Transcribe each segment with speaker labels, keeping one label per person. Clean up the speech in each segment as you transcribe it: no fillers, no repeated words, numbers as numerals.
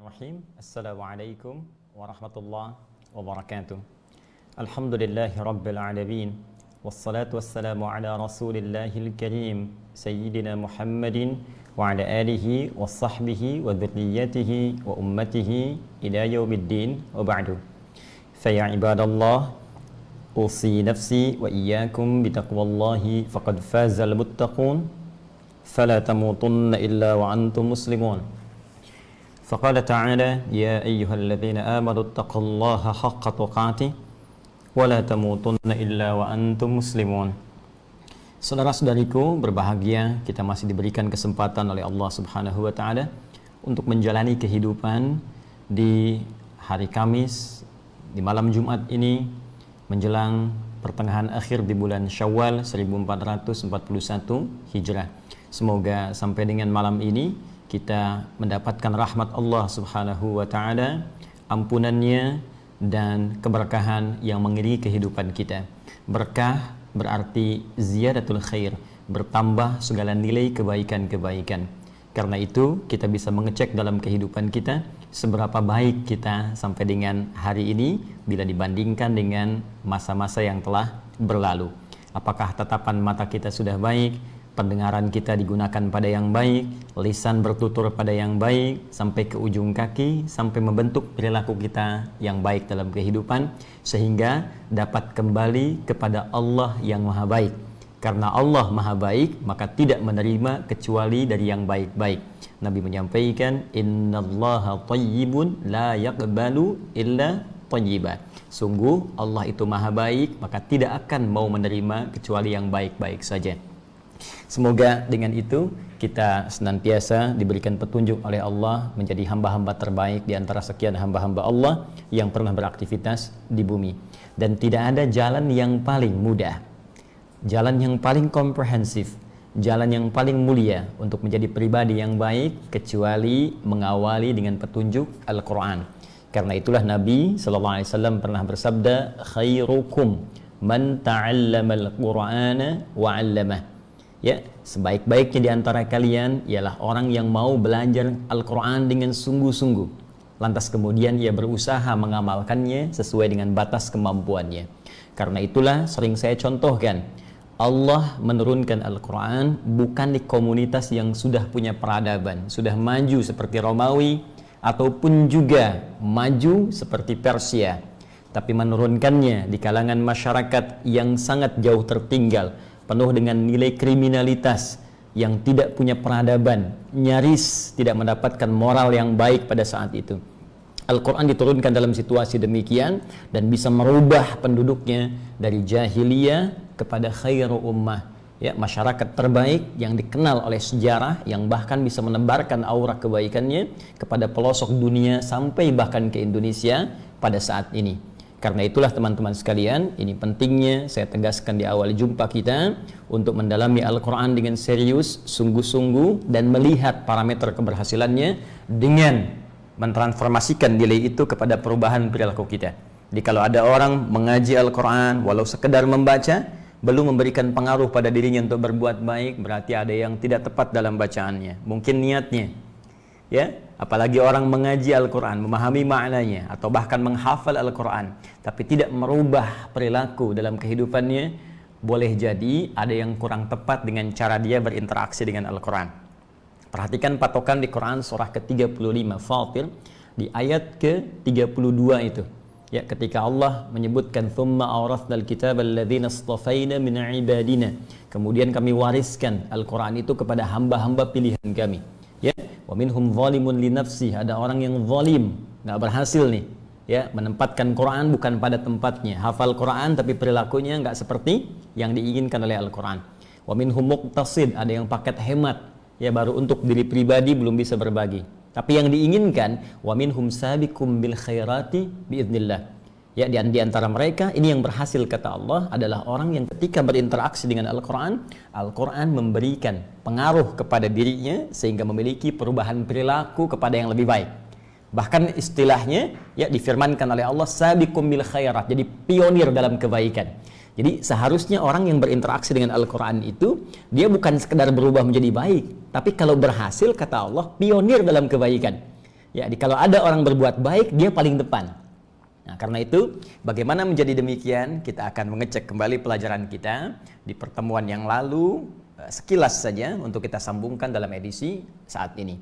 Speaker 1: Bismillahirrahmanirrahim. Assalamualaikum warahmatullahi wabarakatuh. Alhamdulillahi rabbil alamin. Wassalatu wassalamu ala rasulillahil karim Sayyidina Muhammadin wa ala alihi wa sahbihi wa dhurriyyatihi wa ummatihi ila yaumiddin wa ba'du. Faya ibadallah, usi nafsi wa iyyakum bitaqwallahi faqad fazal muttaqun. Fala tamutunna illa wa antum muslimun. فقال تعالى يا أيها الذين آمنوا اتقوا الله حق تقاته ولا تموتن إلا وأنتم مسلمون. Saudara-saudariku berbahagia, kita masih diberikan kesempatan oleh Allah Subhanahu wa taala untuk menjalani kehidupan di hari Kamis, di malam Jumat ini menjelang pertengahan akhir di bulan Syawal 1441 Hijrah. Semoga sampai dengan malam ini kita mendapatkan rahmat Allah Subhanahu wa taala, ampunannya dan keberkahan yang mengiringi kehidupan kita. Berkah berarti ziyadatul khair, bertambah segala nilai kebaikan-kebaikan. Karena itu kita bisa mengecek dalam kehidupan kita seberapa baik kita sampai dengan hari ini bila dibandingkan dengan masa-masa yang telah berlalu. Apakah tatapan mata kita sudah baik, pendengaran kita digunakan pada yang baik, lisan bertutur pada yang baik, sampai ke ujung kaki, sampai membentuk perilaku kita yang baik dalam kehidupan, sehingga dapat kembali kepada Allah yang maha baik. Karena Allah maha baik, maka tidak menerima kecuali dari yang baik-baik. Nabi menyampaikan, innallaha thayyibun la yaqbalu illa thayyiba. Sungguh Allah itu maha baik, maka tidak akan mau menerima kecuali yang baik-baik saja. Semoga dengan itu kita senantiasa diberikan petunjuk oleh Allah menjadi hamba-hamba terbaik di antara sekian hamba-hamba Allah yang pernah beraktivitas di bumi. Dan tidak ada jalan yang paling mudah, jalan yang paling komprehensif, jalan yang paling mulia untuk menjadi pribadi yang baik kecuali mengawali dengan petunjuk Al-Quran. Karena itulah Nabi SAW pernah bersabda, khairukum man ta'allamal Qur'ana wa 'allamah. Ya, sebaik-baiknya di antara kalian ialah orang yang mau belajar Al-Quran dengan sungguh-sungguh, lantas kemudian ia berusaha mengamalkannya sesuai dengan batas kemampuannya. Karena itulah sering saya contohkan, Allah menurunkan Al-Quran bukan di komunitas yang sudah punya peradaban, sudah maju seperti Romawi, ataupun juga maju seperti Persia, tapi menurunkannya di kalangan masyarakat yang sangat jauh tertinggal, penuh dengan nilai kriminalitas, yang tidak punya peradaban, nyaris tidak mendapatkan moral yang baik pada saat itu. Al-Quran diturunkan dalam situasi demikian dan bisa merubah penduduknya dari jahiliyah kepada khairu ummah, ya, masyarakat terbaik yang dikenal oleh sejarah, yang bahkan bisa menebarkan aura kebaikannya kepada pelosok dunia sampai bahkan ke Indonesia pada saat ini. Karena itulah teman-teman sekalian, ini pentingnya saya tegaskan di awal jumpa kita untuk mendalami Al-Quran dengan serius, sungguh-sungguh, dan melihat parameter keberhasilannya dengan mentransformasikan nilai itu kepada perubahan perilaku kita. Jadi kalau ada orang mengaji Al-Quran walau sekedar membaca, belum memberikan pengaruh pada dirinya untuk berbuat baik, berarti ada yang tidak tepat dalam bacaannya. Mungkin niatnya, ya, apalagi orang mengaji Al-Quran, memahami maknanya, atau bahkan menghafal Al-Quran, tapi tidak merubah perilaku dalam kehidupannya, boleh jadi ada yang kurang tepat dengan cara dia berinteraksi dengan Al-Quran. Perhatikan patokan di Quran surah ke-35 Fatir di ayat ke-32 itu, ya, ketika Allah menyebutkan thumma awrathnal kitaba alladzina istafaina min ibadina, kemudian kami wariskan Al-Quran itu kepada hamba-hamba pilihan kami. Ya, wa minhum zalimun li nafsihi, ada orang yang zalim, enggak berhasil nih, ya, menempatkan Quran bukan pada tempatnya, hafal Quran tapi perilakunya enggak seperti yang diinginkan oleh Al-Quran. Wa minhum muqtasid, ada yang paket hemat, ya, baru untuk diri pribadi belum bisa berbagi. Tapi yang diinginkan wa minhum sabiqum bil khairati biidznillah. Ya, di antara mereka ini yang berhasil kata Allah adalah orang yang ketika berinteraksi dengan Al-Quran, Al-Quran memberikan pengaruh kepada dirinya sehingga memiliki perubahan perilaku kepada yang lebih baik. Bahkan istilahnya, ya, difirmankan oleh Allah sabiqum bil khairat, jadi pionir dalam kebaikan. Jadi seharusnya orang yang berinteraksi dengan Al-Quran itu dia bukan sekedar berubah menjadi baik, tapi kalau berhasil kata Allah pionir dalam kebaikan. Ya, kalau ada orang berbuat baik, dia paling depan. Nah, karena itu, bagaimana menjadi demikian? Kita akan mengecek kembali pelajaran kita di pertemuan yang lalu, sekilas saja untuk kita sambungkan dalam edisi saat ini.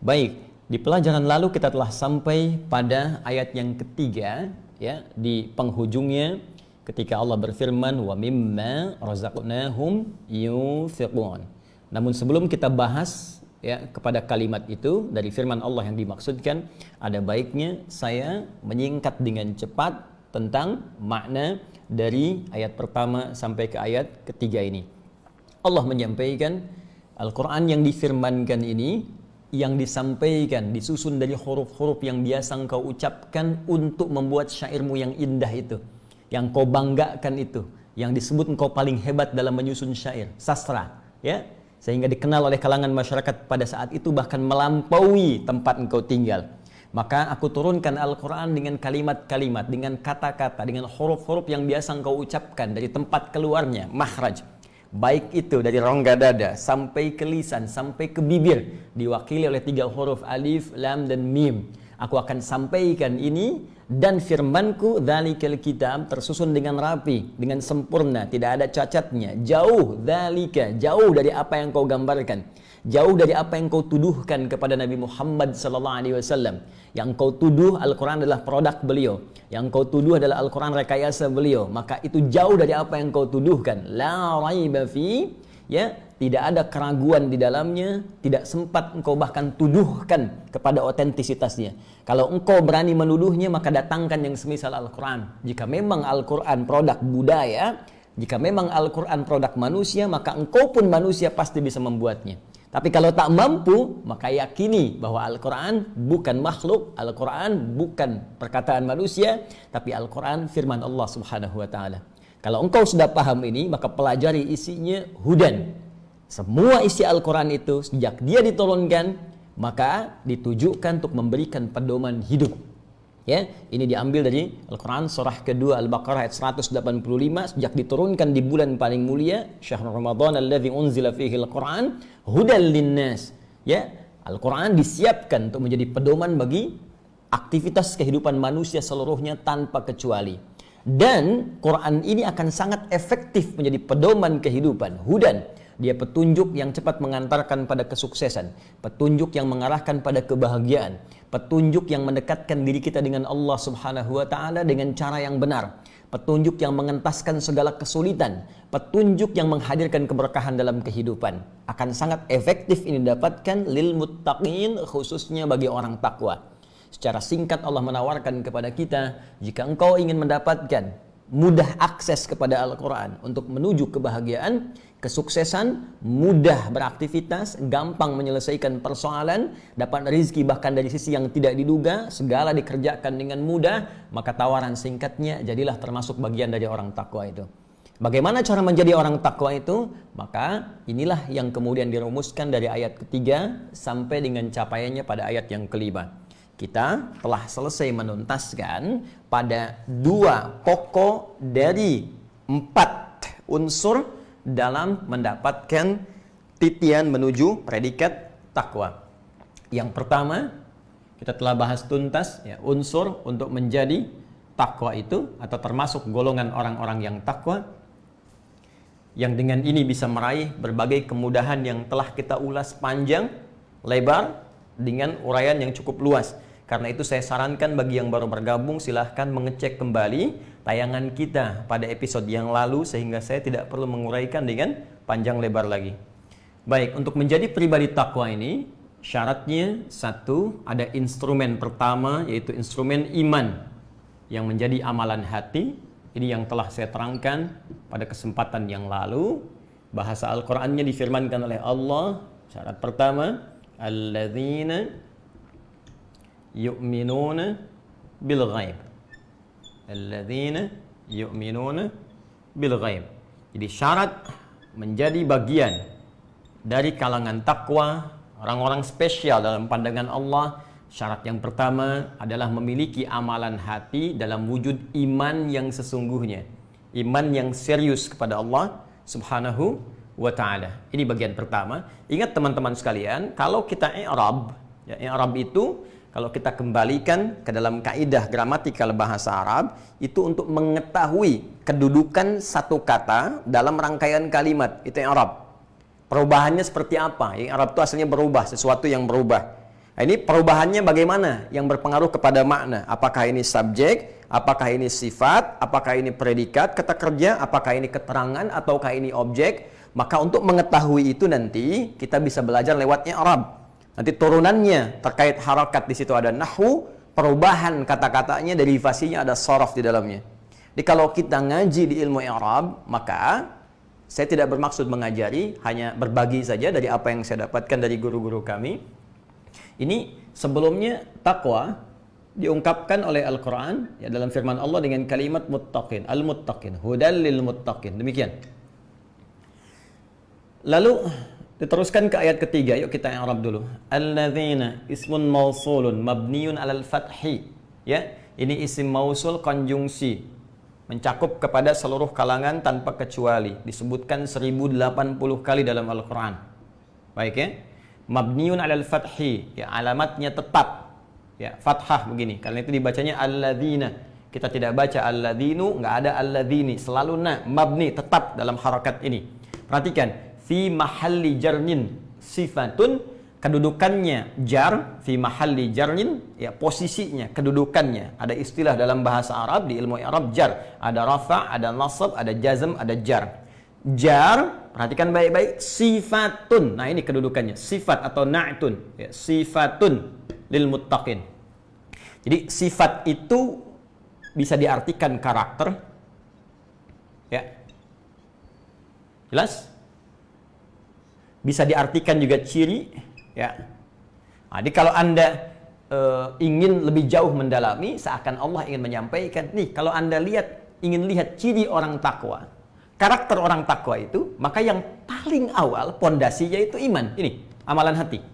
Speaker 1: Baik, di pelajaran lalu kita telah sampai pada ayat yang ketiga, ya, di penghujungnya ketika Allah berfirman, wa mimma razaqnahum yunfiqun. Namun sebelum kita bahas, ya, kepada kalimat itu dari firman Allah yang dimaksudkan, ada baiknya saya menyingkat dengan cepat tentang makna dari ayat pertama sampai ke ayat ketiga ini. Allah menyampaikan Al-Quran yang difirmankan ini, yang disampaikan, disusun dari huruf-huruf yang biasa engkau ucapkan untuk membuat syairmu yang indah itu, yang kau banggakan itu, yang disebut engkau paling hebat dalam menyusun syair, sastra, ya, sehingga dikenal oleh kalangan masyarakat pada saat itu bahkan melampaui tempat engkau tinggal. Maka aku turunkan Al-Quran dengan kalimat-kalimat, dengan kata-kata, dengan huruf-huruf yang biasa engkau ucapkan dari tempat keluarnya, makhraj. Baik itu dari rongga dada sampai ke lisan, sampai ke bibir, diwakili oleh 3 huruf alif, lam, dan mim. Aku akan sampaikan ini, dan firmanku dzalikal kitab tersusun dengan rapi, dengan sempurna, tidak ada cacatnya. Jauh dzalika, jauh dari apa yang kau gambarkan, jauh dari apa yang kau tuduhkan kepada Nabi Muhammad sallallahu alaihi wasallam. Yang kau tuduh Al-Quran adalah produk beliau, yang kau tuduh adalah Al-Quran rekayasa beliau, maka itu jauh dari apa yang kau tuduhkan. La raiba fi, ya, tidak ada keraguan di dalamnya, tidak sempat engkau bahkan tuduhkan kepada otentisitasnya. Kalau engkau berani menuduhnya, maka datangkan yang semisal Al-Quran. Jika memang Al-Quran produk budaya, jika memang Al-Quran produk manusia, maka engkau pun manusia pasti bisa membuatnya. Tapi kalau tak mampu, maka yakini bahwa Al-Quran bukan makhluk, Al-Quran bukan perkataan manusia, tapi Al-Quran firman Allah Subhanahu wa Ta'ala. Kalau engkau sudah paham ini, maka pelajari isinya hudan. Semua isi Al-Quran itu sejak dia diturunkan, maka ditujukan untuk memberikan pedoman hidup. Ya, ini diambil dari Al-Quran surah kedua Al-Baqarah ayat 185, sejak diturunkan di bulan paling mulia, Syahrul Ramadan alladzi unzila fihi Al-Quran hudan linnas. Ya, Al-Quran disiapkan untuk menjadi pedoman bagi aktivitas kehidupan manusia seluruhnya tanpa kecuali. Dan Quran ini akan sangat efektif menjadi pedoman kehidupan, hudan. Dia petunjuk yang cepat mengantarkan pada kesuksesan, petunjuk yang mengarahkan pada kebahagiaan, petunjuk yang mendekatkan diri kita dengan Allah Subhanahu wa Ta'ala dengan cara yang benar, petunjuk yang mengentaskan segala kesulitan, petunjuk yang menghadirkan keberkahan dalam kehidupan. Akan sangat efektif ini didapatkan lil muttaqin, khususnya bagi orang takwa. Secara singkat Allah menawarkan kepada kita, jika engkau ingin mendapatkan mudah akses kepada Al-Quran untuk menuju kebahagiaan, kesuksesan, mudah beraktivitas, gampang menyelesaikan persoalan, dapat rezeki bahkan dari sisi yang tidak diduga, segala dikerjakan dengan mudah, maka tawaran singkatnya, jadilah termasuk bagian dari orang takwa itu. Bagaimana cara menjadi orang takwa itu? Maka inilah yang kemudian dirumuskan dari ayat ketiga sampai dengan capaiannya pada ayat yang kelima. Kita telah selesai menuntaskan pada 2 pokok dari 4 unsur dalam mendapatkan titian menuju predikat takwa. Yang pertama, kita telah bahas tuntas, ya, unsur untuk menjadi takwa itu atau termasuk golongan orang-orang yang takwa, yang dengan ini bisa meraih berbagai kemudahan yang telah kita ulas panjang lebar dengan uraian yang cukup luas. Karena itu saya sarankan bagi yang baru bergabung, silahkan mengecek kembali tayangan kita pada episode yang lalu, sehingga saya tidak perlu menguraikan dengan panjang lebar lagi. Baik, untuk menjadi pribadi takwa ini, syaratnya 1, ada instrumen pertama, yaitu instrumen iman yang menjadi amalan hati. Ini yang telah saya terangkan pada kesempatan yang lalu. Bahasa Al-Qur'annya difirmankan oleh Allah, syarat pertama, alladzina yu'minuna bil ghaib. Alladzina yu'minuna bil ghaib. Jadi syarat menjadi bagian dari kalangan takwa, orang-orang spesial dalam pandangan Allah, syarat yang pertama adalah memiliki amalan hati dalam wujud iman yang sesungguhnya, iman yang serius kepada Allah Subhanahu wa Ta'ala. Ini bagian pertama. Ingat teman-teman sekalian, kalau kita i'rab, ya, i'rab itu kalau kita kembalikan ke dalam kaidah gramatikal bahasa Arab, itu untuk mengetahui kedudukan satu kata dalam rangkaian kalimat. Itu yang Arab. Perubahannya seperti apa? Yang Arab itu asalnya berubah, sesuatu yang berubah. Nah, ini perubahannya bagaimana? Yang berpengaruh kepada makna. Apakah ini subjek? Apakah ini sifat? Apakah ini predikat kata kerja? Apakah ini keterangan? Ataukah ini objek? Maka untuk mengetahui itu nanti kita bisa belajar lewatnya Arab. Nanti turunannya terkait harakat, di situ ada nahwu, perubahan kata-katanya, derivasinya ada sorof di dalamnya. Jadi kalau kita ngaji di ilmu Arab, maka saya tidak bermaksud mengajari, hanya berbagi saja dari apa yang saya dapatkan dari guru-guru kami. Ini sebelumnya takwa diungkapkan oleh Al-Quran ya, dalam firman Allah dengan kalimat muttaqin, al-muttaqin, hudal lil muttaqin. Demikian. Lalu diteruskan ke ayat ketiga, yuk kita yang Arab dulu. Alladzina ismun mausulun mabniun alal fathi. Ya, ini isim mausul konjungsi, mencakup kepada seluruh kalangan tanpa kecuali. Disebutkan 1080 kali dalam Al-Quran. Baik ya. Mabniun alal fathi, ya alamatnya tetap. Ya, fathah begini. Karena itu dibacanya alladzina. Kita tidak baca alladzinu, enggak ada alladzini, selalu mabni tetap dalam harakat ini. Perhatikan. Fi mahalli jarnin sifatun, kedudukannya jar, fi mahalli jarnin, ya posisinya, kedudukannya. Ada istilah dalam bahasa Arab, di ilmu Arab jar, ada rafa, ada nasab, ada jazm, ada jar. Jar, perhatikan baik-baik, sifatun. Nah, ini kedudukannya, sifat atau na'tun, ya, sifatun lil muttaqin. Jadi sifat itu bisa diartikan karakter. Ya. Jelas? Bisa diartikan juga ciri, ya. Nah, jadi kalau Anda ingin lebih jauh mendalami, seakan Allah ingin menyampaikan, nih kalau Anda ingin lihat ciri orang takwa, karakter orang takwa itu, maka yang paling awal pondasinya itu iman. Ini amalan hati.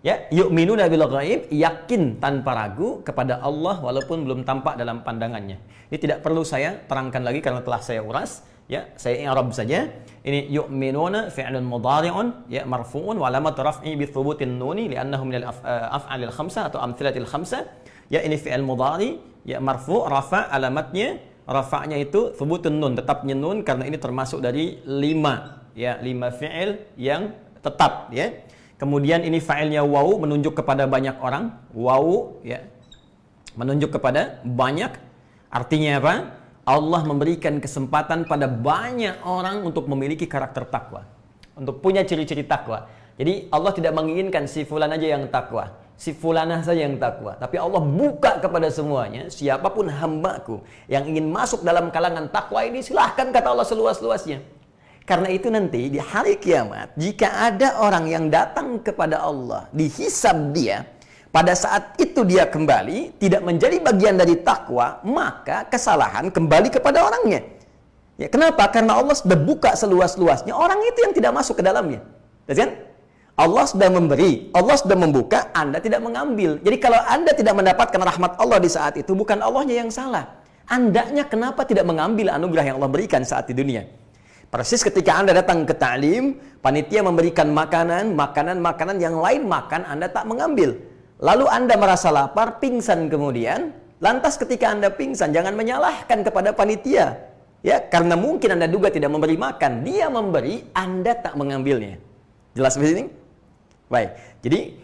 Speaker 1: Ya, yu'minuna bil ghaib, yakin tanpa ragu kepada Allah walaupun belum tampak dalam pandangannya. Ini tidak perlu saya terangkan lagi karena telah saya uras. Ya, saya i'rab saja. Ini yu'minuna fi'lun mudhari'un ya marfu'un wa alamat raf'i bi thubutin nuni li'annahu min al-af'alil khamsah atau amthilatil khamsah. Ya, ini fi'il mudhari ya marfu', rafa' alamatnya, rafa'nya itu thubutun nun, tetapnya nun karena ini termasuk dari 5 fi'il yang tetap ya. Kemudian ini fa'ilnya waw, menunjuk kepada banyak orang. Waw ya, menunjuk kepada banyak. Artinya apa? Allah memberikan kesempatan pada banyak orang untuk memiliki karakter takwa, untuk punya ciri-ciri takwa. Jadi Allah tidak menginginkan si fulan aja yang takwa, si fulanah saja yang takwa, tapi Allah buka kepada semuanya. Siapapun hambaku yang ingin masuk dalam kalangan takwa ini, silahkan, kata Allah seluas-luasnya. Karena itu nanti di hari kiamat, jika ada orang yang datang kepada Allah, dihisab dia, pada saat itu dia kembali tidak menjadi bagian dari takwa, maka kesalahan kembali kepada orangnya. Ya, kenapa? Karena Allah sudah buka seluas-luasnya, orang itu yang tidak masuk ke dalamnya. Kan? Allah sudah memberi, Allah sudah membuka, Anda tidak mengambil. Jadi kalau Anda tidak mendapatkan rahmat Allah di saat itu, bukan Allahnya yang salah. Andanya kenapa tidak mengambil anugerah yang Allah berikan saat di dunia? Persis ketika Anda datang ke ta'lim, panitia memberikan makanan yang lain makan, Anda tak mengambil. Lalu Anda merasa lapar, pingsan kemudian. Lantas ketika Anda pingsan, jangan menyalahkan kepada panitia. Ya, karena mungkin Anda duga tidak memberi makan. Dia memberi, Anda tak mengambilnya. Jelas di sini? Baik. Jadi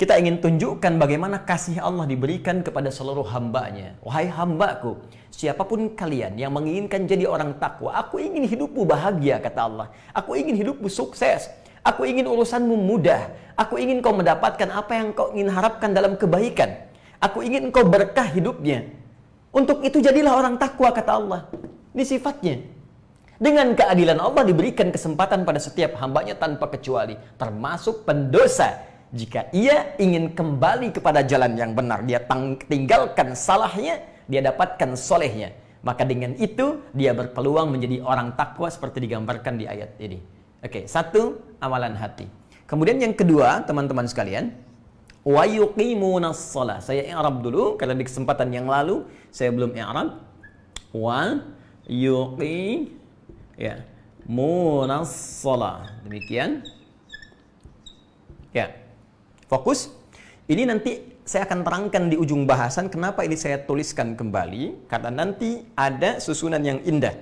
Speaker 1: kita ingin tunjukkan bagaimana kasih Allah diberikan kepada seluruh hambanya. Wahai hambaku, siapapun kalian yang menginginkan jadi orang takwa, aku ingin hidupmu bahagia, kata Allah. Aku ingin hidupmu sukses. Aku ingin urusanmu mudah. Aku ingin kau mendapatkan apa yang kau ingin harapkan dalam kebaikan. Aku ingin kau berkah hidupnya. Untuk itu jadilah orang takwa, kata Allah. Ini sifatnya. Dengan keadilan Allah diberikan kesempatan pada setiap hambanya tanpa kecuali. Termasuk pendosa. Jika ia ingin kembali kepada jalan yang benar, dia tinggalkan salahnya, dia dapatkan solehnya. Maka dengan itu, dia berpeluang menjadi orang takwa seperti digambarkan di ayat ini. Oke, satu, amalan hati. Kemudian yang kedua, teman-teman sekalian, wa yuqimunas shalah. Saya i'rab dulu karena di kesempatan yang lalu saya belum i'rab. Wa yuqimunas shalah. Demikian. Ya. Fokus. Ini nanti saya akan terangkan di ujung bahasan kenapa ini saya tuliskan kembali, karena nanti ada susunan yang indah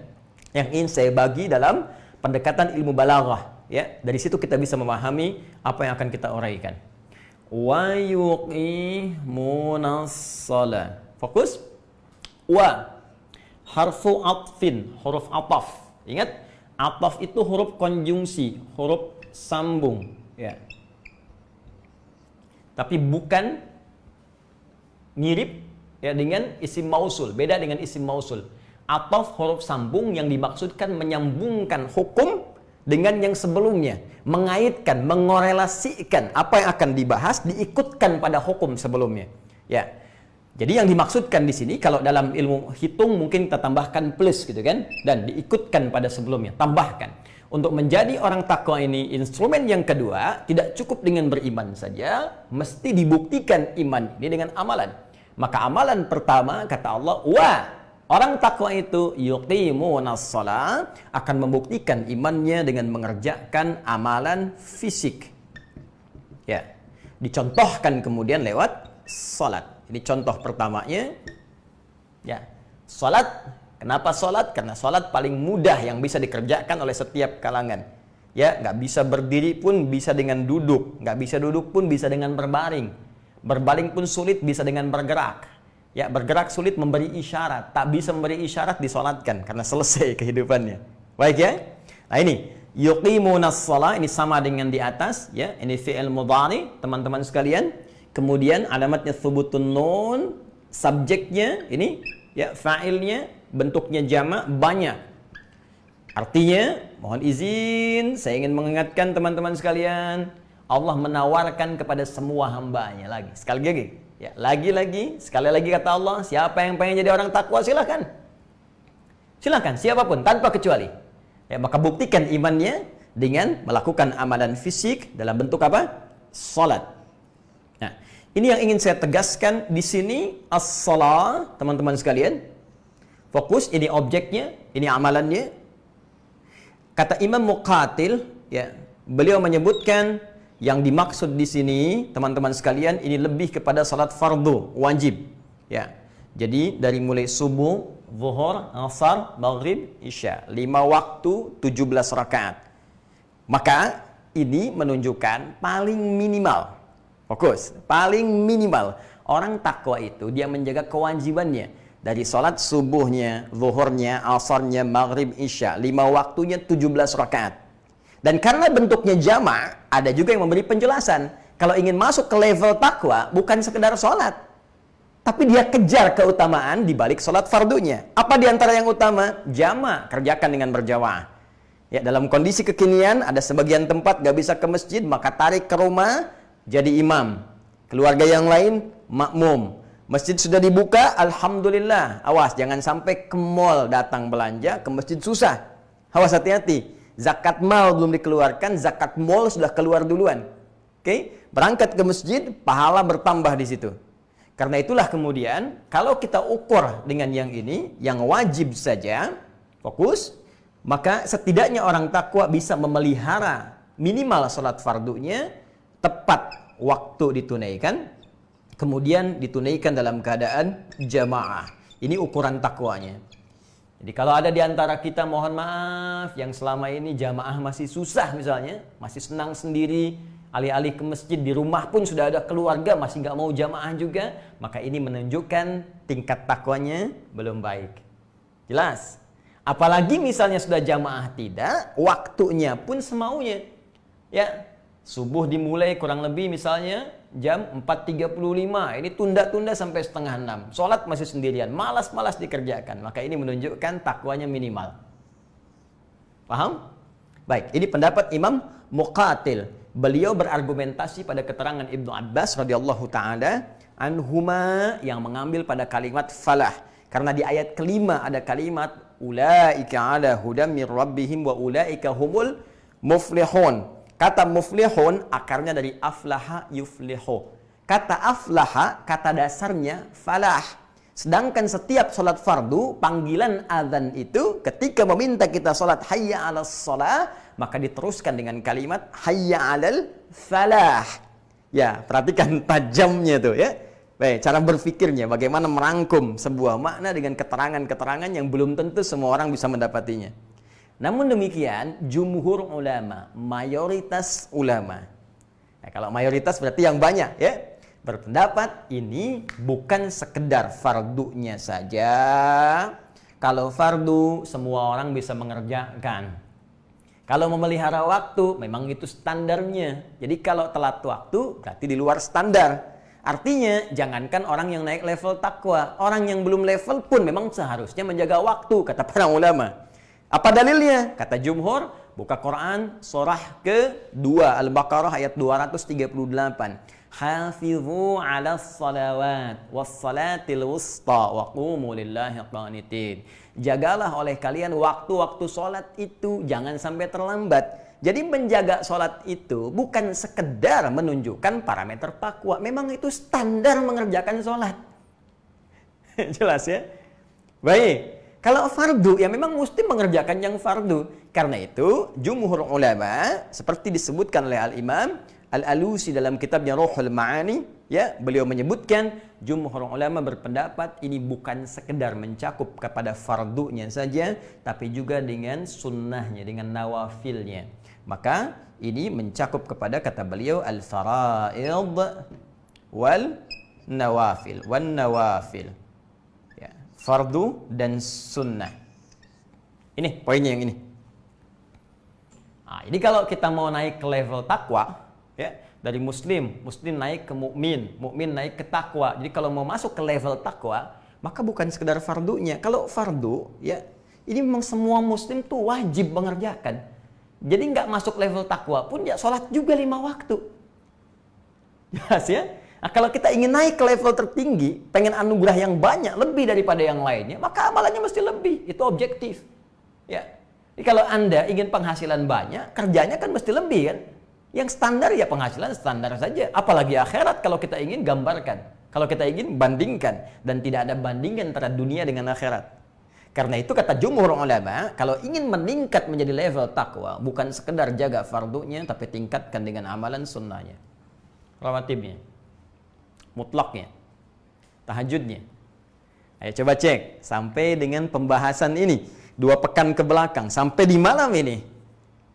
Speaker 1: yang ingin saya bagi dalam pendekatan ilmu balaghah, ya. Dari situ kita bisa memahami apa yang akan kita uraikan. Wa yuqimunas shalah. Fokus. Wa harfu atfin, huruf ataf. Ingat, ataf itu huruf konjungsi, huruf sambung, ya. Tapi bukan mirip ya dengan isim mausul, beda dengan isim mausul. Ataf huruf sambung yang dimaksudkan menyambungkan hukum dengan yang sebelumnya, mengaitkan, mengorelasikan apa yang akan dibahas diikutkan pada hukum sebelumnya. Ya. Jadi yang dimaksudkan di sini kalau dalam ilmu hitung mungkin kita tambahkan plus gitu kan, dan diikutkan pada sebelumnya, tambahkan. Untuk menjadi orang takwa ini instrumen yang kedua tidak cukup dengan beriman saja, mesti dibuktikan iman ini dengan amalan. Maka amalan pertama kata Allah, wa orang takwa itu yuqimunas shalah, akan membuktikan imannya dengan mengerjakan amalan fisik. Ya. Dicontohkan kemudian lewat salat. Ini contoh pertamanya. Ya. Salat. Kenapa salat? Karena salat paling mudah yang bisa dikerjakan oleh setiap kalangan. Ya, nggak bisa berdiri pun bisa dengan duduk, nggak bisa duduk pun bisa dengan berbaring. Berbaring pun sulit bisa dengan bergerak. Ya, bergerak sulit memberi isyarat, tak bisa memberi isyarat disolatkan karena selesai kehidupannya. Baik ya. Nah ini yuqimunas shalah, ini sama dengan di atas ya. Ini fi'il mudhari teman-teman sekalian. Kemudian alamatnya thubutun nun, subjeknya ini ya, fa'ilnya bentuknya jamak banyak. Artinya, mohon izin saya ingin mengingatkan teman-teman sekalian, Allah menawarkan kepada semua hambanya lagi. Sekali lagi, ya, sekali lagi kata Allah, siapa yang pengen jadi orang takwa silahkan. Silahkan, siapapun, tanpa kecuali. Ya, maka buktikan imannya dengan melakukan amalan fisik dalam bentuk apa? Salat. Nah, ini yang ingin saya tegaskan di sini, as-shalah, teman-teman sekalian. Fokus, ini objeknya, ini amalannya. Kata Imam Muqatil, ya, beliau menyebutkan yang dimaksud di sini, teman-teman sekalian, ini lebih kepada salat fardu, wajib. Ya. Jadi dari mulai subuh, zuhur, asar, maghrib, isya, 5 waktu, 17 rakaat. Maka ini menunjukkan paling minimal. Fokus, paling minimal orang takwa itu dia menjaga kewajibannya. Dari salat subuhnya, zuhurnya, asarnya, maghrib, isya, 5 waktunya 17 rakaat. Dan karena bentuknya jamak, ada juga yang memberi penjelasan. Kalau ingin masuk ke level takwa, bukan sekedar salat, tapi dia kejar keutamaan di balik salat fardunya. Apa di antara yang utama? Jamak, kerjakan dengan berjamaah. Ya, dalam kondisi kekinian, ada sebagian tempat gak bisa ke masjid, maka tarik ke rumah, jadi imam. Keluarga yang lain, makmum. Masjid sudah dibuka, alhamdulillah. Awas, jangan sampai ke mall datang belanja, ke masjid susah. Awas, hati-hati. Zakat mal belum dikeluarkan, zakat mall sudah keluar duluan. Oke? Berangkat ke masjid, pahala bertambah di situ. Karena itulah kemudian, kalau kita ukur dengan yang ini, yang wajib saja, fokus, maka setidaknya orang takwa bisa memelihara minimal salat fardunya, tepat waktu ditunaikan, kemudian ditunaikan dalam keadaan jamaah. Ini ukuran takwanya. Jadi kalau ada di antara kita, mohon maaf, yang selama ini jamaah masih susah misalnya, masih senang sendiri, alih-alih ke masjid, di rumah pun sudah ada keluarga, masih nggak mau jamaah juga, maka ini menunjukkan tingkat takwanya belum baik. Jelas? Apalagi misalnya sudah jamaah tidak, waktunya pun semaunya. Ya, subuh dimulai kurang lebih misalnya jam 4.35, ini tunda-tunda sampai setengah 6. Sholat masih sendirian, malas-malas dikerjakan. Maka ini menunjukkan takwanya minimal. Paham? Baik, ini pendapat Imam Muqatil. Beliau berargumentasi pada keterangan Ibnu Abbas radhiyallahu taala anhuma yang mengambil pada kalimat falah. Karena di ayat kelima ada kalimat ulaika ala hudam mir rabbihim wa ulaika humul muflihun. Kata muflihun akarnya dari aflaha yuflihu. Kata aflaha kata dasarnya falah. Sedangkan setiap salat fardu panggilan azan itu ketika meminta kita salat hayya 'alas shalah, maka diteruskan dengan kalimat hayya 'alal falah. Ya, perhatikan tajamnya tuh ya. Baik, cara berpikirnya bagaimana merangkum sebuah makna dengan keterangan-keterangan yang belum tentu semua orang bisa mendapatinya. Namun demikian, jumhur ulama, mayoritas ulama. Nah, kalau mayoritas berarti yang banyak ya, berpendapat ini bukan sekedar fardunya saja. Kalau fardu semua orang bisa mengerjakan. Kalau memelihara waktu memang itu standarnya. Jadi kalau telat waktu berarti di luar standar. Artinya, jangankan orang yang naik level takwa, orang yang belum level pun memang seharusnya menjaga waktu, kata para ulama. Apa dalilnya? Kata jumhur, buka Quran, surah ke-2, Al-Baqarah ayat 238. Hafizu 'alas salawat was salatil wusta wa qumu lillahi qanitin. Jagalah oleh kalian waktu-waktu salat itu, jangan sampai terlambat. Jadi menjaga sholat itu bukan sekedar menunjukkan parameter takwa. Memang itu standar mengerjakan sholat. Jelas ya? Baik. Kalau fardu, ya memang mesti mengerjakan yang fardu. Karena itu, jumhur ulama, seperti disebutkan oleh Al-Imam Al-Alusi dalam kitabnya Ruhul Ma'ani, ya, beliau menyebutkan, jumhur ulama berpendapat ini bukan sekedar mencakup kepada fardunya saja, tapi juga dengan sunnahnya, dengan nawafilnya. Maka ini mencakup kepada kata beliau al-fara'id wal nawafil, ya, fardu dan sunnah. Ini poinnya yang ini. Nah, ini kalau kita mau naik ke level takwa, ya, dari muslim naik ke mukmin naik ke takwa. Jadi kalau mau masuk ke level takwa, maka bukan sekedar fardunya. Kalau fardu, ya, ini memang semua muslim tuh wajib mengerjakan. Jadi nggak masuk level takwa pun ya sholat juga 5 waktu. Jelas ya? Nah, kalau kita ingin naik ke level tertinggi, pengen anugerah yang banyak, lebih daripada yang lainnya, maka amalannya mesti lebih. Itu objektif. Ya. Jadi kalau Anda ingin penghasilan banyak, kerjanya kan mesti lebih kan? Yang standar ya penghasilan standar saja. Apalagi akhirat kalau kita ingin gambarkan. Kalau kita ingin bandingkan. Dan tidak ada bandingan antara dunia dengan akhirat. Karena itu kata jumhur ulama, kalau ingin meningkat menjadi level takwa, bukan sekedar jaga fardunya, tapi tingkatkan dengan amalan sunnahnya. Rawatibnya, mutlaknya, tahajudnya. Ayo coba cek, sampai dengan pembahasan ini, 2 pekan ke belakang, sampai di malam ini,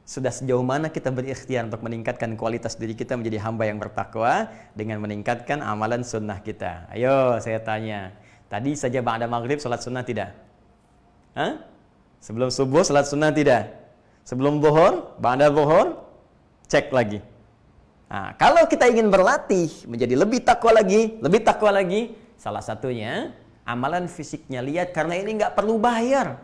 Speaker 1: sudah sejauh mana kita berikhtiar untuk meningkatkan kualitas diri kita menjadi hamba yang bertakwa, dengan meningkatkan amalan sunnah kita. Ayo saya tanya, tadi saja ba'da maghrib salat sunnah tidak? Hah? Sebelum subuh salat sunnah tidak? Sebelum zuhur, ba'da zuhur, cek lagi. Nah, kalau kita ingin berlatih menjadi lebih takwa lagi, salah satunya amalan fisiknya lihat, karena ini nggak perlu bayar.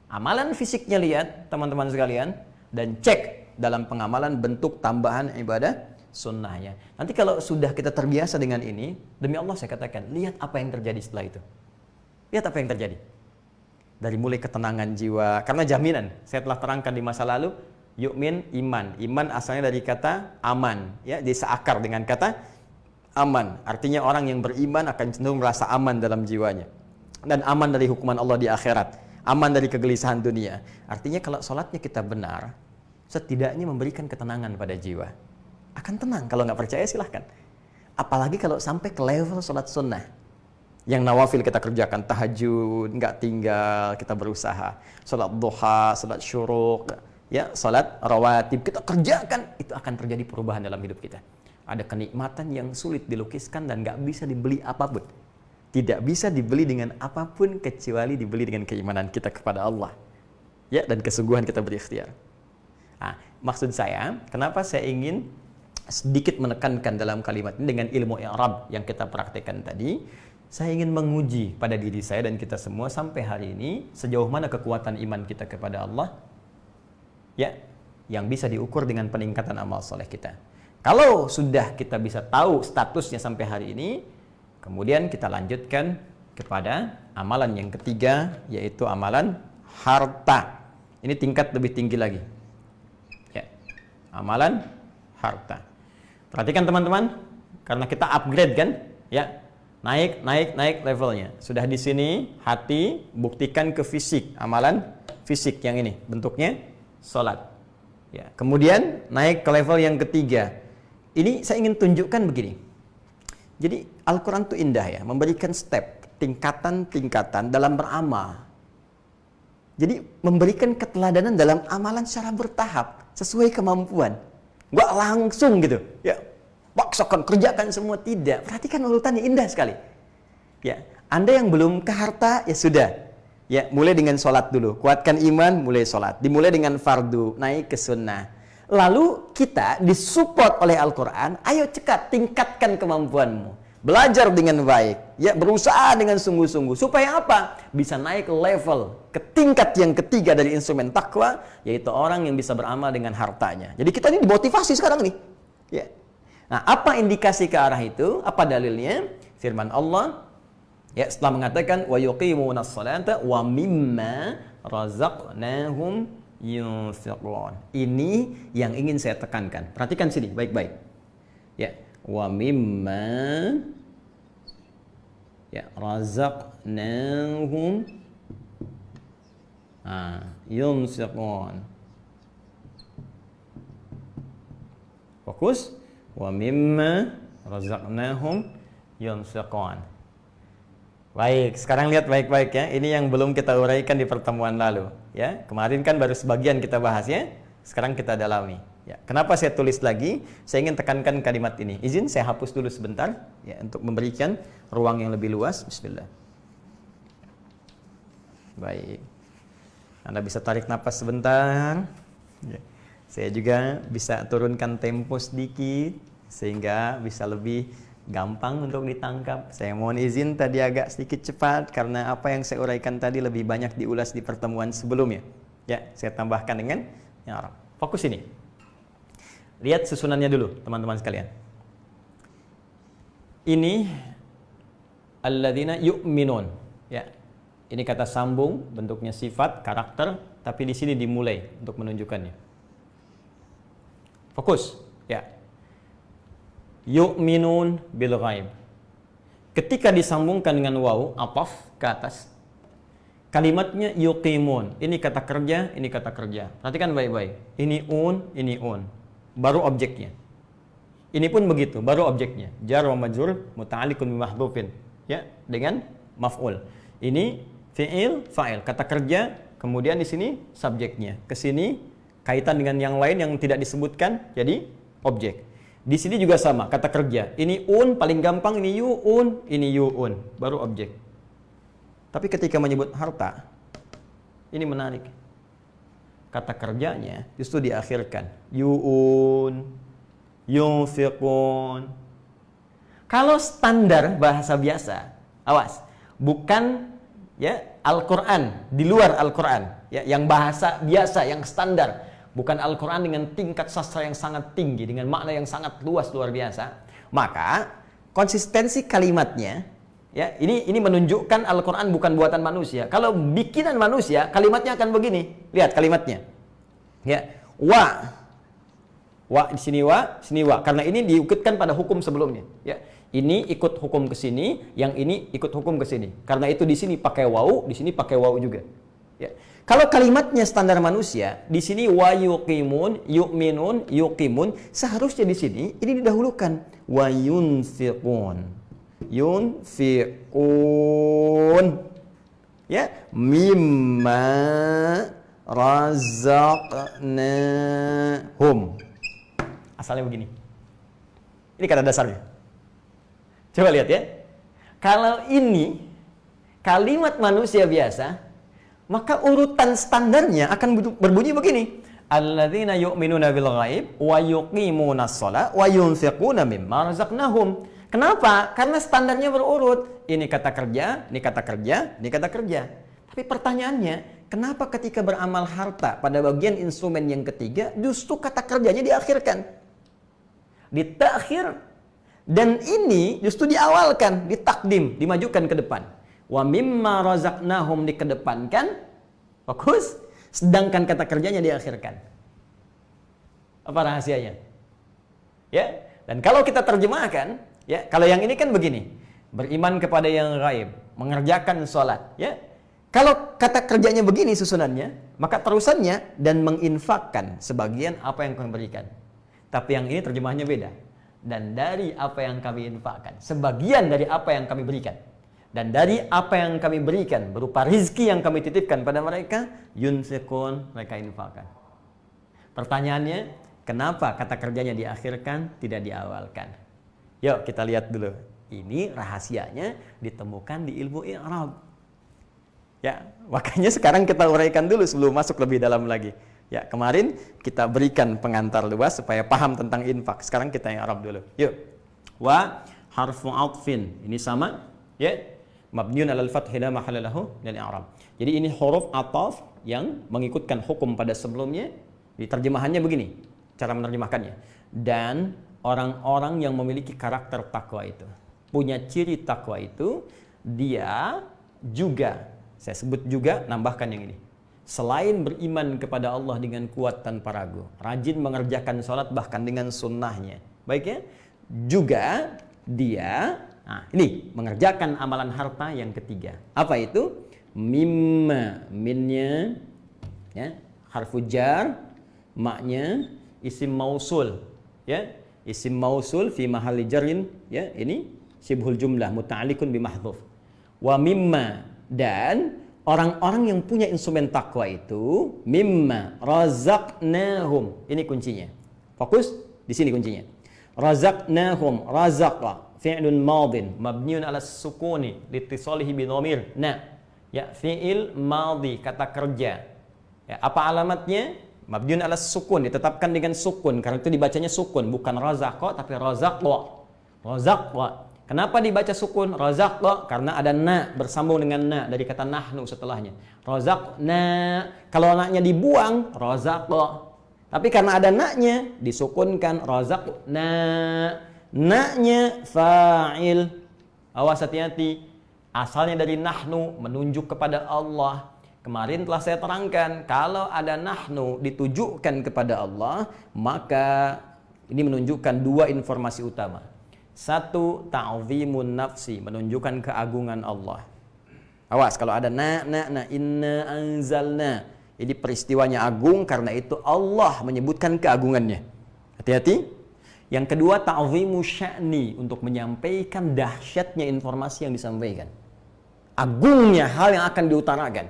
Speaker 1: Amalan fisiknya lihat, teman-teman sekalian, dan cek dalam pengamalan bentuk tambahan ibadah sunnahnya. Nanti kalau sudah kita terbiasa dengan ini, demi Allah saya katakan, lihat apa yang terjadi setelah itu. Lihat apa yang terjadi. Dari mulai ketenangan jiwa, karena jaminan, saya telah terangkan di masa lalu, yu'min, iman. Iman asalnya dari kata aman, ya, diseakar dengan kata aman. Artinya orang yang beriman akan cenderung merasa aman dalam jiwanya. Dan aman dari hukuman Allah di akhirat, aman dari kegelisahan dunia. Artinya kalau sholatnya kita benar, setidaknya memberikan ketenangan pada jiwa. Akan tenang, kalau nggak percaya silahkan. Apalagi kalau sampai ke level sholat sunnah. Yang nawafil kita kerjakan, tahajud, nggak tinggal, kita berusaha. Salat duha, salat syuruk, ya, salat rawatib, kita kerjakan. Itu akan terjadi perubahan dalam hidup kita. Ada kenikmatan yang sulit dilukiskan dan nggak bisa dibeli apapun. Tidak bisa dibeli dengan apapun kecuali dibeli dengan keimanan kita kepada Allah. Ya, dan kesungguhan kita berikhtiar. Nah, maksud saya, kenapa saya ingin sedikit menekankan dalam kalimat ini dengan ilmu i'rab yang kita praktekkan tadi. Saya ingin menguji pada diri saya dan kita semua sampai hari ini sejauh mana kekuatan iman kita kepada Allah, ya, yang bisa diukur dengan peningkatan amal soleh kita. Kalau sudah kita bisa tahu statusnya sampai hari ini, kemudian kita lanjutkan kepada amalan yang ketiga, yaitu amalan harta. Ini tingkat lebih tinggi lagi, ya, amalan harta. Perhatikan teman-teman, karena kita upgrade kan, ya. Naik levelnya. Sudah di sini hati, buktikan ke fisik, amalan fisik yang ini bentuknya salat. Ya, kemudian naik ke level yang ketiga. Ini saya ingin tunjukkan begini. Jadi Al-Quran itu indah ya, memberikan step, tingkatan-tingkatan dalam beramal. Jadi memberikan keteladanan dalam amalan secara bertahap, sesuai kemampuan. Nggak langsung gitu, ya paksakan, kerjakan semua, tidak. Perhatikan urutannya, indah sekali. Ya, Anda yang belum ke harta, ya sudah. Ya, mulai dengan sholat dulu, kuatkan iman, mulai sholat. Dimulai dengan fardu, naik ke sunnah. Lalu kita disupport oleh Al-Quran, ayo cekat, tingkatkan kemampuanmu. Belajar dengan baik, ya berusaha dengan sungguh-sungguh. Supaya apa? Bisa naik level ke tingkat yang ketiga dari instrumen takwa, yaitu orang yang bisa beramal dengan hartanya. Jadi kita ini dimotivasi sekarang nih. Ya. Nah, apa indikasi ke arah itu? Apa dalilnya? Firman Allah, ya setelah mengatakan wa yuqimunas salata wa mimma razaqnahum yunfiqun. Ini yang ingin saya tekankan. Perhatikan sini baik-baik. Ya, wa mimma ya razaqnahum yunfiqun. Fokus. Wa mimma razaqnahum yunfiqun. Baik, sekarang lihat baik-baik ya. Ini yang belum kita uraikan di pertemuan lalu. Ya, kemarin kan baru sebagian kita bahas ya. Sekarang kita dalami. Ya, kenapa saya tulis lagi? Saya ingin tekankan kalimat ini. Izin saya hapus dulu sebentar ya untuk memberikan ruang yang lebih luas. Bismillah. Baik. Anda bisa tarik napas sebentar. Ya. Saya juga bisa turunkan tempo sedikit sehingga bisa lebih gampang untuk ditangkap. Saya mohon izin tadi agak sedikit cepat karena apa yang saya uraikan tadi lebih banyak diulas di pertemuan sebelumnya. Ya, saya tambahkan dengan yang Arab. Fokus ini. Lihat susunannya dulu, teman-teman sekalian. Ini alladzina yu'minun. Ya. Ini kata sambung, bentuknya sifat, karakter, tapi di sini dimulai untuk menunjukkannya. Fokus, ya. Yu'minun bil ghaib. Ketika disambungkan dengan waw, ataf ke atas, kalimatnya yuqimun. Ini kata kerja, ini kata kerja. Perhatikan baik-baik. Ini un, baru objeknya. Ini pun begitu, baru objeknya. Jar wa majrur muta'alliqun bi mahdhufin. Ya, dengan maf'ul. Ini fi'il, fa'il, kata kerja, kemudian di sini subjeknya. Ke sini kaitan dengan yang lain yang tidak disebutkan, jadi objek. Di sini juga sama, kata kerja. Ini un, paling gampang, ini yu'un, baru objek. Tapi ketika menyebut harta, ini menarik. Kata kerjanya justru diakhirkan. Yu'un, yunfiqun. Kalau standar bahasa biasa, awas, bukan ya Al-Quran, di luar Al-Quran, ya, yang bahasa biasa, yang standar. Bukan Al-Quran dengan tingkat sastra yang sangat tinggi, dengan makna yang sangat luas, luar biasa. Maka konsistensi kalimatnya, ya, ini menunjukkan Al-Quran bukan buatan manusia. Kalau bikinan manusia, kalimatnya akan begini. Lihat kalimatnya. Ya, wa di sini wa, sini wa. Karena ini diikutkan pada hukum sebelumnya. Ya, ini ikut hukum ke sini, yang ini ikut hukum ke sini. Karena itu di sini pakai waw, di sini pakai waw juga. Ya. Kalau kalimatnya standar manusia, di sini wa yuqimun, yu'minun, yuqimun, seharusnya di sini ini didahulukan wa yunfiqun. Yunfiqun. Ya, mimma razaqnahum. Asalnya begini. Ini kata dasarnya. Coba lihat ya. Kalau ini kalimat manusia biasa, maka urutan standarnya akan berbunyi begini. Alladzina yu'minuna bil ghaib wa yuqimunas shalah wa yunfiquna mimma razaqnahum. Kenapa? Karena standarnya berurut. Ini kata kerja, ini kata kerja, ini kata kerja. Tapi pertanyaannya, kenapa ketika beramal harta pada bagian instrumen yang ketiga justru kata kerjanya diakhirkan? Ditakhir. Dan ini justru diawalkan, ditakdim, dimajukan ke depan. Wa mimma razaqnahum dikedepankan, fokus, sedangkan kata kerjanya diakhirkan. Apa rahasianya? Ya, dan kalau kita terjemahkan, ya, kalau yang ini kan begini, beriman kepada yang gaib, mengerjakan sholat, ya. Kalau kata kerjanya begini susunannya, maka terusannya dan menginfakkan sebagian apa yang kau berikan. Tapi yang ini terjemahnya beda. dan dari apa yang kami infakkan. Sebagian dari apa yang kami berikan. Dan dari apa yang kami berikan berupa rizki yang kami titipkan pada mereka, yunfiqun, mereka infakkan. Pertanyaannya, kenapa kata kerjanya diakhirkan, tidak diawalkan? Yuk kita lihat dulu. Ini rahasianya ditemukan di ilmu i'rab. Ya, makanya sekarang kita uraikan dulu sebelum masuk lebih dalam lagi. Ya, kemarin kita berikan pengantar luas supaya paham tentang infak. Sekarang kita i'rab dulu. Yuk. Wa harfu 'atfin. Ini sama, ya. Mabniun 'alal fathi la mahalla lahu min i'rab. Jadi ini huruf ataf yang mengikutkan hukum pada sebelumnya. Di terjemahannya begini, cara menerjemahkannya. Dan orang-orang yang memiliki karakter takwa itu, punya ciri takwa itu, dia juga, saya sebut juga, nambahkan yang ini. Selain beriman kepada Allah dengan kuat tanpa ragu, rajin mengerjakan sholat bahkan dengan sunnahnya, baiknya, juga dia, nah ini, mengerjakan amalan harta yang ketiga. Apa itu? Mimma, minnya, ya, harfu jar, maknya, isim mausul, ya, isim mausul fi mahalli jarrin, ya, ini sibhul jumlah muta'alliqun bi mahdhuf. Wa mimma, dan orang-orang yang punya instrumen takwa itu, mimma razaqnahum. Ini kuncinya. Fokus di sini kuncinya. Razaqnahum, razaqa fi'lun madin mabniun 'ala sukuni litisalihi bi dhamir. Nah, ya, fi'il madhi, kata kerja. Ya, apa alamatnya? Mabniun 'ala sukun, ditetapkan dengan sukun karena itu dibacanya sukun, bukan razaqa tapi razaqwa. Razaqwa. Kenapa dibaca sukun? Razaqna, karena ada na bersambung dengan na dari kata nahnu setelahnya. Razaqna, kalau na-nya dibuang, razaqna. Tapi karena ada na-nya disukunkan, razaqna. Na-nya fa'il. Awas, hati-hati. Asalnya dari nahnu menunjuk kepada Allah. Kemarin telah saya terangkan, kalau ada nahnu ditujukan kepada Allah, maka ini menunjukkan dua informasi utama. Satu, ta'zimun nafsi, menunjukkan keagungan Allah. Awas, kalau ada inna anzalna, ini peristiwanya agung karena itu Allah menyebutkan keagungannya. Hati-hati. Yang kedua, ta'zimu sya'ni, untuk menyampaikan dahsyatnya informasi yang disampaikan. Agungnya hal yang akan diutarakan.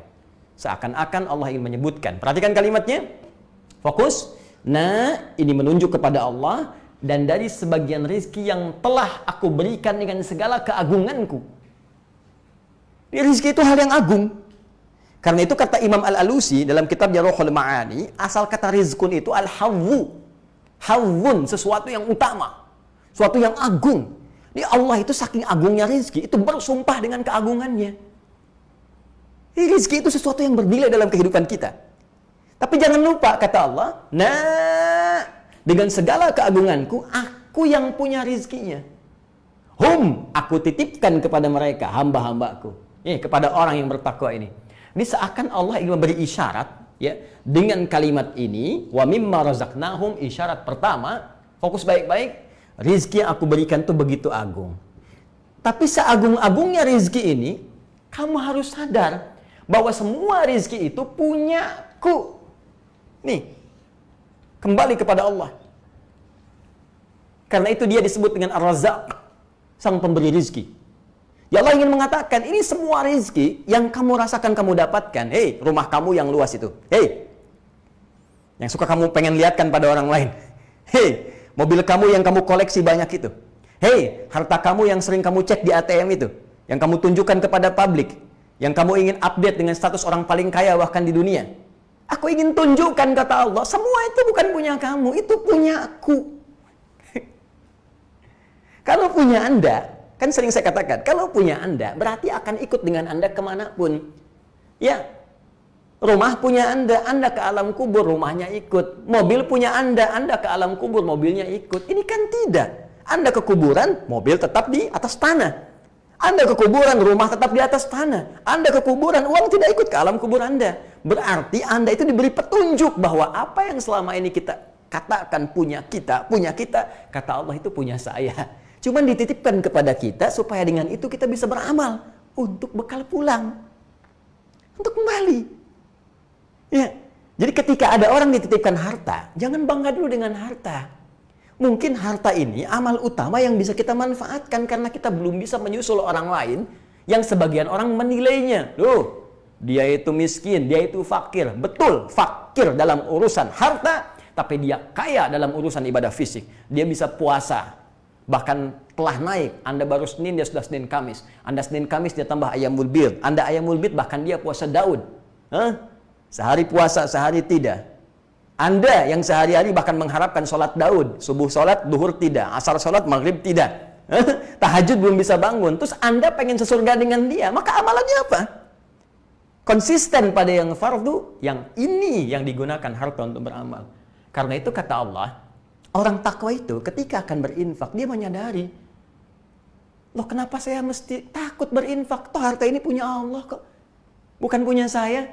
Speaker 1: Seakan-akan Allah ingin menyebutkan. Perhatikan kalimatnya. Fokus. Nah, ini menunjuk kepada Allah. Dan dari sebagian rizki yang telah aku berikan dengan segala keagunganku. Rizki itu hal yang agung. Karena itu kata Imam Al-Alusi dalam kitabnya Ruhul Ma'ani, asal kata rizkun itu al-hawwu. Hawwun, sesuatu yang utama. Sesuatu yang agung. Ini Allah itu saking agungnya rizki, itu bersumpah dengan keagungannya. Rizki itu sesuatu yang bernilai dalam kehidupan kita. Tapi jangan lupa, kata Allah, nah, dengan segala keagunganku, aku yang punya rizkinya. Aku titipkan kepada mereka, hamba-hambaku. Kepada orang yang bertakwa ini. Ini seakan Allah ingin memberi isyarat, ya, dengan kalimat ini, wa mimma razaqnahum, isyarat pertama, fokus baik-baik, rizki yang aku berikan itu begitu agung. Tapi seagung-agungnya rizki ini, kamu harus sadar bahwa semua rizki itu punyaku. Nih, kembali kepada Allah. Karena itu dia disebut dengan Ar-Razzaq, sang pemberi rizki. Ya Allah ingin mengatakan, ini semua rizki yang kamu rasakan, kamu dapatkan. Hei, rumah kamu yang luas itu. Hei, yang suka kamu pengen lihatkan pada orang lain. Hei, mobil kamu yang kamu koleksi banyak itu. Hei, harta kamu yang sering kamu cek di ATM itu. Yang kamu tunjukkan kepada publik. Yang kamu ingin update dengan status orang paling kaya bahkan di dunia. Aku ingin tunjukkan, kata Allah, semua itu bukan punya kamu, itu punya aku. Kalau punya Anda, kan sering saya katakan, kalau punya Anda, berarti akan ikut dengan Anda kemanapun. Ya, rumah punya Anda ke alam kubur, rumahnya ikut. Mobil punya Anda ke alam kubur, mobilnya ikut. Ini kan tidak. Anda ke kuburan, mobil tetap di atas tanah. Anda ke kuburan, rumah tetap di atas tanah. Anda ke kuburan, uang tidak ikut ke alam kubur Anda. Berarti Anda itu diberi petunjuk bahwa apa yang selama ini kita katakan punya kita, kata Allah itu punya saya. Cuman dititipkan kepada kita supaya dengan itu kita bisa beramal untuk bekal pulang. Untuk kembali. Ya. Jadi ketika ada orang dititipkan harta, jangan bangga dulu dengan harta. Mungkin harta ini amal utama yang bisa kita manfaatkan karena kita belum bisa menyusul orang lain yang sebagian orang menilainya. Loh, dia itu miskin, dia itu fakir. Betul, fakir dalam urusan harta, tapi dia kaya dalam urusan ibadah fisik. Dia bisa puasa, bahkan telah naik. Anda baru Senin, dia sudah Senin Kamis. Anda Senin Kamis, dia tambah Ayyamul Bid. Anda Ayyamul Bid, bahkan dia puasa Daud. Sehari puasa, sehari tidak. Anda yang sehari-hari bahkan mengharapkan sholat Daud. Subuh sholat, duhur tidak. Asar sholat, maghrib tidak. Tahajud belum bisa bangun. Terus Anda pengen sesurga dengan dia. Maka amalannya apa? Konsisten pada yang fardu. Yang ini yang digunakan harta untuk beramal. Karena itu kata Allah, orang takwa itu ketika akan berinfak, dia menyadari, loh kenapa saya mesti takut berinfak? Toh harta ini punya Allah kok. Bukan punya saya.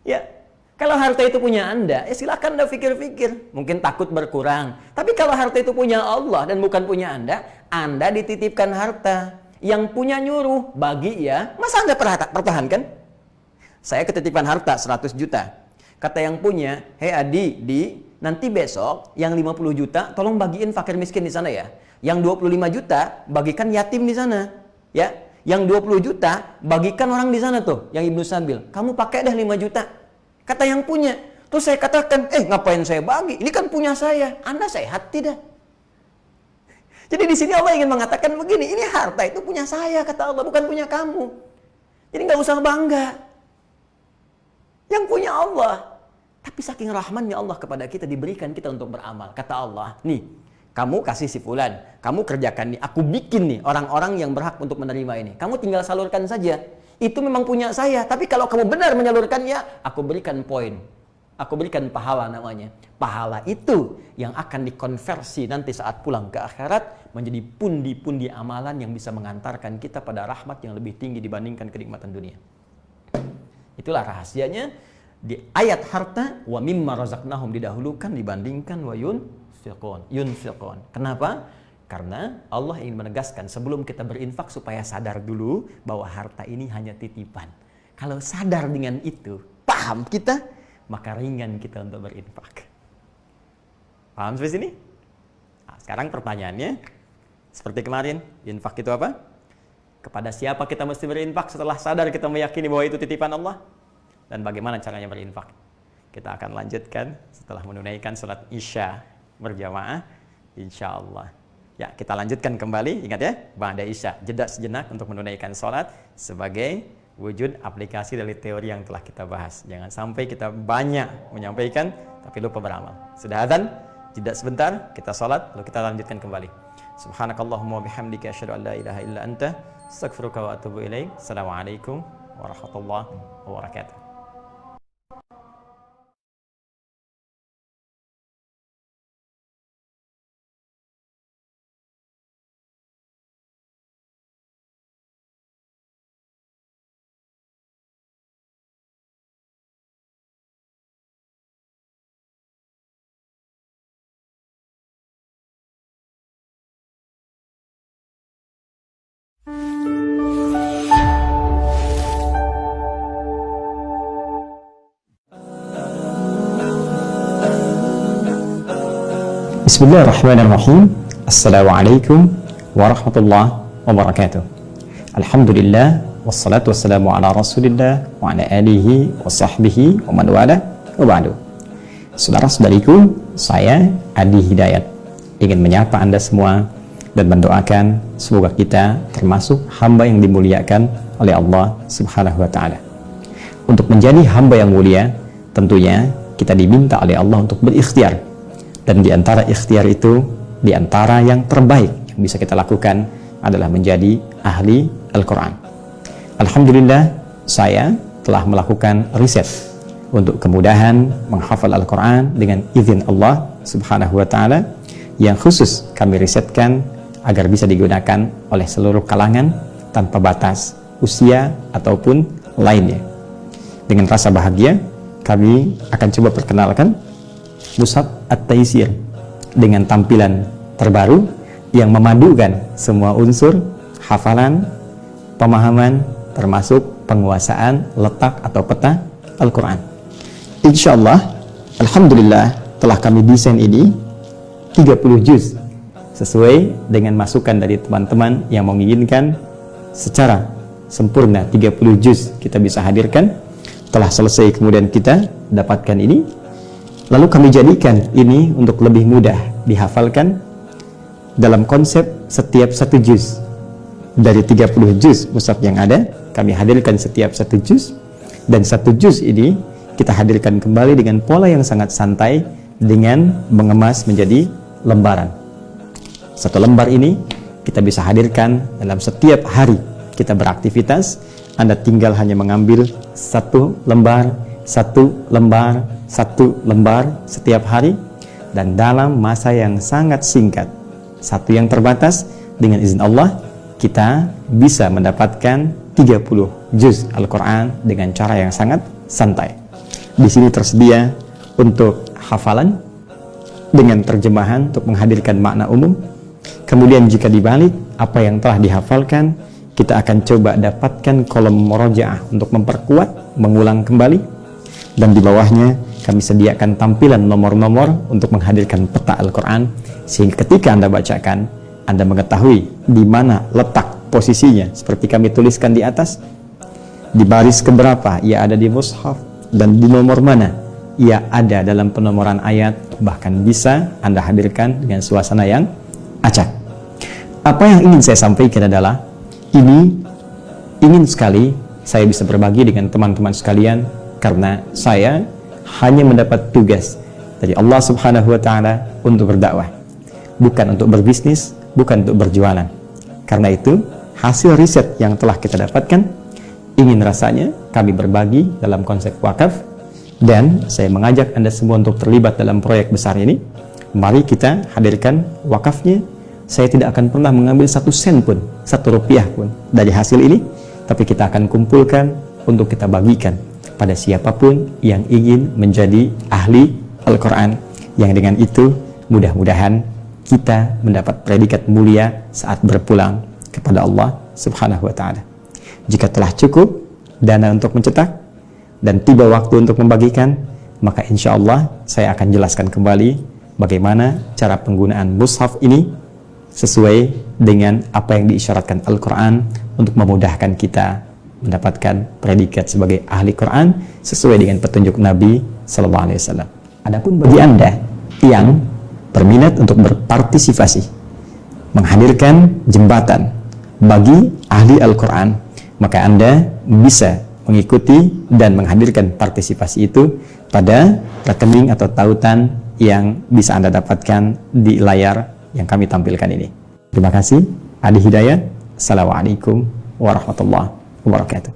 Speaker 1: Ya. Kalau harta itu punya Anda, ya silakan Anda pikir-pikir. Mungkin takut berkurang. Tapi kalau harta itu punya Allah dan bukan punya Anda dititipkan harta. Yang punya nyuruh, bagi ya. Masa Anda pertahankan? Saya ketitipan harta 100 juta. Kata yang punya, hei Adi, nanti besok yang 50 juta tolong bagiin fakir miskin di sana ya. Yang 25 juta bagikan yatim di sana. Ya. Yang 20 juta bagikan orang di sana tuh, yang Ibnu Sabil. Kamu pakai deh 5 juta. Kata yang punya. Terus saya katakan, ngapain saya bagi? Ini kan punya saya. Anda sehat tidak? Jadi di sini Allah ingin mengatakan begini, ini harta itu punya saya, kata Allah, bukan punya kamu. Jadi nggak usah bangga. Yang punya Allah. Tapi saking rahmannya Allah kepada kita, diberikan kita untuk beramal. Kata Allah, nih, kamu kasih si fulan, kamu kerjakan nih, aku bikin nih orang-orang yang berhak untuk menerima ini. Kamu tinggal salurkan saja. Itu memang punya saya, tapi kalau kamu benar menyalurkannya, aku berikan poin. Aku berikan pahala namanya. Pahala itu yang akan dikonversi nanti saat pulang ke akhirat menjadi pundi-pundi amalan yang bisa mengantarkan kita pada rahmat yang lebih tinggi dibandingkan kenikmatan dunia. Itulah rahasianya di ayat harta, wa mimma razaqnahum didahulukan dibandingkan wa yunfiqun. Kenapa? Karena Allah ingin menegaskan sebelum kita berinfak supaya sadar dulu bahwa harta ini hanya titipan. Kalau sadar dengan itu, paham kita, maka ringan kita untuk berinfak. Paham sampai sini? Nah, sekarang pertanyaannya, seperti kemarin, infak itu apa? Kepada siapa kita mesti berinfak setelah sadar kita meyakini bahwa itu titipan Allah? Dan bagaimana caranya berinfak? Kita akan lanjutkan setelah menunaikan sholat Isya berjamaah, insya Allah. Ya, kita lanjutkan kembali, ingat ya, ba'da Isya, jeda sejenak untuk menunaikan sholat sebagai wujud aplikasi dari teori yang telah kita bahas. Jangan sampai kita banyak menyampaikan, tapi lupa beramal. Sudah adzan, jeda sebentar, kita sholat, lalu kita lanjutkan kembali. Subhanakallahumma bihamdika asyhadu an la ilaha illa anta, astaghfiruka wa atubu ilaik. Assalamualaikum warahmatullahi wabarakatuh. Bismillahirrahmanirrahim. Assalamualaikum warahmatullahi wabarakatuh. Alhamdulillah, wassalatu wassalamu ala rasulillah wa ala alihi wa sahbihi wa man wala wa ba'du. Saudara-saudariku, saya Adi Hidayat ingin menyapa Anda semua dan mendoakan semoga kita termasuk hamba yang dimuliakan oleh Allah Subhanahu wa taala. Untuk menjadi hamba yang mulia, tentunya kita diminta oleh Allah untuk berikhtiar. Dan di antara ikhtiar itu, di antara yang terbaik yang bisa kita lakukan adalah menjadi ahli Al-Quran. Alhamdulillah, saya telah melakukan riset untuk kemudahan menghafal Al-Quran dengan izin Allah Subhanahu wa ta'ala, yang khusus kami risetkan agar bisa digunakan oleh seluruh kalangan tanpa batas usia ataupun lainnya. Dengan rasa bahagia, kami akan coba perkenalkan Mushaf At-Taisir dengan tampilan terbaru yang memadukan semua unsur hafalan, pemahaman, termasuk penguasaan letak atau peta Al-Quran. Insya Allah, alhamdulillah telah kami desain ini 30 juz sesuai dengan masukan dari teman-teman yang menginginkan secara sempurna 30 juz kita bisa hadirkan. Telah selesai kemudian kita dapatkan ini, lalu kami jadikan ini untuk lebih mudah dihafalkan dalam konsep setiap 1 juz dari 30 juz mushaf yang ada, kami hadirkan setiap 1 juz, dan 1 juz ini kita hadirkan kembali dengan pola yang sangat santai dengan mengemas menjadi lembaran. 1 lembar ini kita bisa hadirkan dalam setiap hari kita beraktivitas. Anda tinggal hanya mengambil 1 lembar, 1 lembar, 1 lembar setiap hari, dan dalam masa yang sangat singkat, satu yang terbatas, dengan izin Allah kita bisa mendapatkan 30 juz Al-Quran dengan cara yang sangat santai. Di sini tersedia untuk hafalan dengan terjemahan untuk menghadirkan makna umum. Kemudian jika dibalik apa yang telah dihafalkan, kita akan coba dapatkan kolom murojaah untuk memperkuat, mengulang kembali, dan di bawahnya kami sediakan tampilan nomor-nomor untuk menghadirkan peta Al-Quran, sehingga ketika Anda bacakan, Anda mengetahui di mana letak posisinya, seperti kami tuliskan di atas, di baris keberapa ia ada di mushaf, dan di nomor mana ia ada dalam penomoran ayat. Bahkan bisa Anda hadirkan dengan suasana yang acak. Apa yang ingin saya sampaikan adalah, ini ingin sekali saya bisa berbagi dengan teman-teman sekalian, karena saya hanya mendapat tugas dari Allah Subhanahu wa Ta'ala untuk berdakwah, bukan untuk berbisnis, bukan untuk berjualan. Karena itu, hasil riset yang telah kita dapatkan, ingin rasanya kami berbagi dalam konsep wakaf, dan saya mengajak Anda semua untuk terlibat dalam proyek besar ini. Mari kita hadirkan wakafnya. Saya tidak akan pernah mengambil 1 sen pun, 1 rupiah pun dari hasil ini, tapi kita akan kumpulkan untuk kita bagikan pada siapapun yang ingin menjadi ahli Al-Quran, yang dengan itu mudah-mudahan kita mendapat predikat mulia saat berpulang kepada Allah Subhanahu wa Ta'ala. Jika telah cukup dana untuk mencetak dan tiba waktu untuk membagikan, maka insya Allah saya akan jelaskan kembali bagaimana cara penggunaan mushaf ini sesuai dengan apa yang diisyaratkan Al-Quran untuk memudahkan kita mendapatkan predikat sebagai ahli Quran sesuai dengan petunjuk Nabi Sallallahu Alaihi Wasallam. Adapun bagi Anda yang berminat untuk berpartisipasi menghadirkan jembatan bagi ahli Al-Quran, maka Anda bisa mengikuti dan menghadirkan partisipasi itu pada rekening atau tautan yang bisa Anda dapatkan di layar yang kami tampilkan ini. Terima kasih. Adi Hidayat. Assalamualaikum warahmatullahi wabarakatuh.